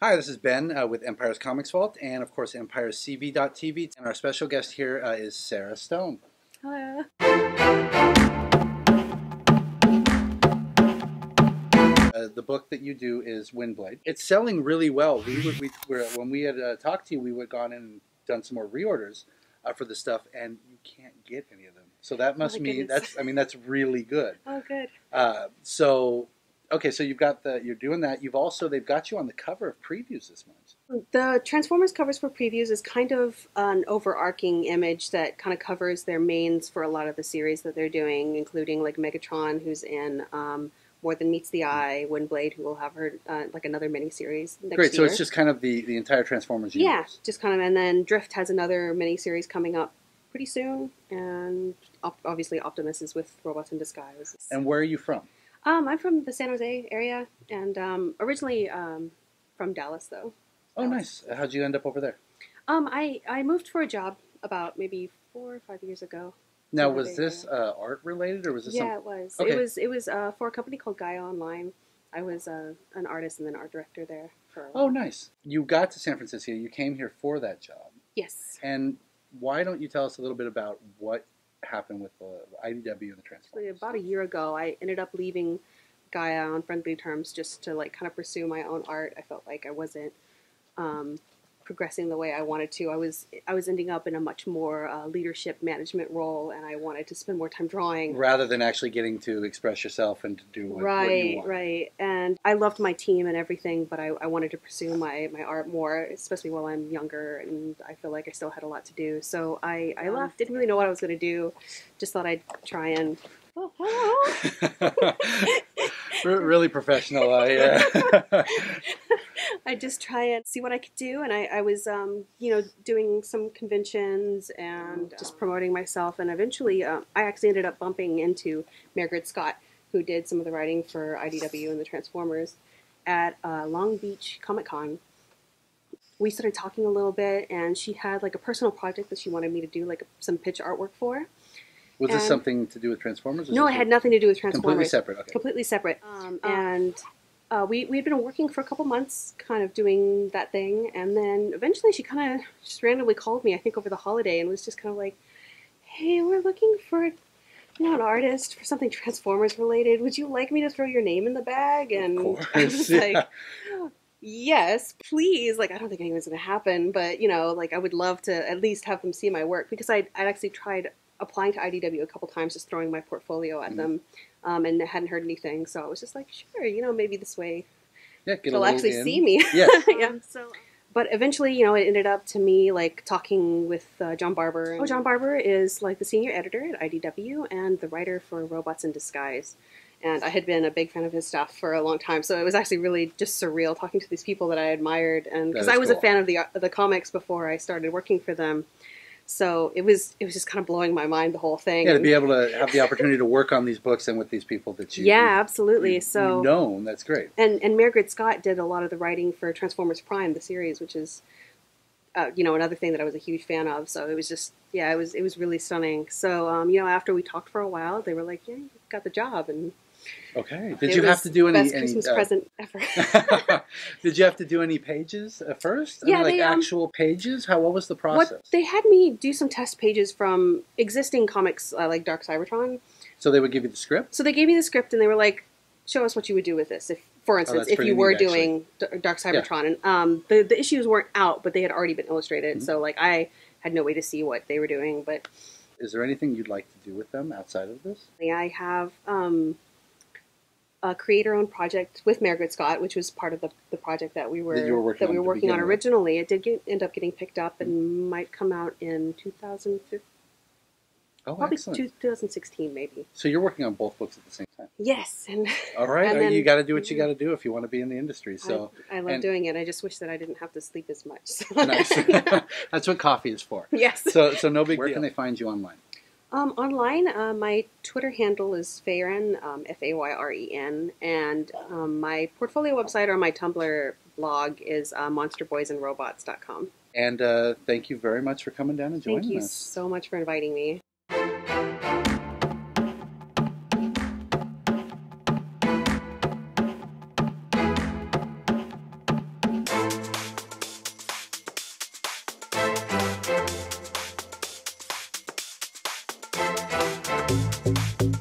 Hi, this is Ben with Empire's Comics Vault and, of course, Empire's CV.TV. And our special guest here is Sarah Stone. Hello. The book that you do is Windblade. It's selling really well. When we had talked to you, we would gone in and done some more reorders for the stuff, and you can't get any of them. So that must mean that's really good. Oh, good. Okay, so you're doing that. They've got you on the cover of previews this month. The Transformers covers for previews is kind of an overarching image that kind of covers their mains for a lot of the series that they're doing, including like Megatron, who's in More Than Meets the Eye, Windblade, who will have her like another miniseries next Great, so year. it's just kind of the entire Transformers universe. Yeah, just kind of, and then Drift has another miniseries coming up pretty soon, and obviously Optimus is with Robots in Disguise. And where are you from? I'm from the San Jose area, and originally from Dallas, though. Oh, nice. How'd you end up over there? I moved for a job about maybe 4 or 5 years ago. Now, was this art related, or was this? Yeah, it was. Okay. It was for a company called Gaia Online. I was an artist and then art director there for a while. Oh, nice. You got to San Francisco. You came here for that job. Yes. And why don't you tell us a little bit about what happened with the IDW and the Transformers? About a year ago, I ended up leaving Gaia on friendly terms just to like kind of pursue my own art. I felt like I wasn't progressing the way I wanted to. I was ending up in a much more leadership management role, and I wanted to spend more time drawing rather than actually getting to express yourself and to do what you want. Right. And I loved my team and everything, but I wanted to pursue my art more, especially while I'm younger, and I feel like I still had a lot to do. So I left. Didn't really know what I was going to do. Just thought I'd try and. Oh, hello. Really professional, yeah. I just try and see what I could do, and I was, doing some conventions and just promoting myself, and eventually I actually ended up bumping into Margaret Scott, who did some of the writing for IDW and the Transformers, at Long Beach Comic Con. We started talking a little bit, and she had like a personal project that she wanted me to do, like some pitch artwork for. Was this something to do with Transformers? No, it had nothing to do with Transformers. Completely separate, okay. Completely separate. And we'd been working for a couple months kind of doing that thing, and then eventually she kind of just randomly called me, I think over the holiday, and was just kind of like, hey, we're looking for an artist for something Transformers related. Would you like me to throw your name in the bag? And of course, I was like, yes, please. Like, I don't think anything's going to happen, but, like I would love to at least have them see my work, because I'd actually tried applying to IDW a couple times, just throwing my portfolio at them, and hadn't heard anything. So I was just like, sure, maybe this way they'll actually see me. Yeah. Yeah. But eventually, it ended up to me like talking with John Barber. Oh, John Barber is like the senior editor at IDW and the writer for Robots in Disguise. And I had been a big fan of his stuff for a long time, so it was actually really just surreal talking to these people that I admired, and because I was a fan of the comics before I started working for them. So it was just kind of blowing my mind, the whole thing. Yeah, to be able to have the opportunity to work on these books and with these people that you absolutely. You've known, that's great. And Margaret Scott did a lot of the writing for Transformers Prime, the series, which is another thing that I was a huge fan of. So it was just it was really stunning. So after we talked for a while, they were like, yeah, you got the job. And okay. Did you have to do any Christmas present ever? Did you have to do any pages first? Yeah, actual pages. What was the process? They had me do some test pages from existing comics like Dark Cybertron. So they would give you the script. So they gave me the script, and they were like, "Show us what you would do with this." If, for instance, if you were doing Dark Cybertron, and the issues weren't out, but they had already been illustrated. Mm-hmm. So like I had no way to see what they were doing. But is there anything you'd like to do with them outside of this? I have. A creator-owned project with Margaret Scott, which was part of the project that we were working on originally. It did end up getting picked up and might come out in 2015. Oh, probably excellent. 2016, maybe. So you're working on both books at the same time. Yes, and all right. And then, you got to do what you got to do if you want to be in the industry. So I love doing it. I just wish that I didn't have to sleep as much. So. Nice. That's what coffee is for. Yes. So no big deal. Where can they find you online? Online, my Twitter handle is Fayren, Fayren, and my portfolio website or my Tumblr blog is monsterboysandrobots.com. And thank you very much for coming down and joining us. Thank you so much for inviting me. Bye.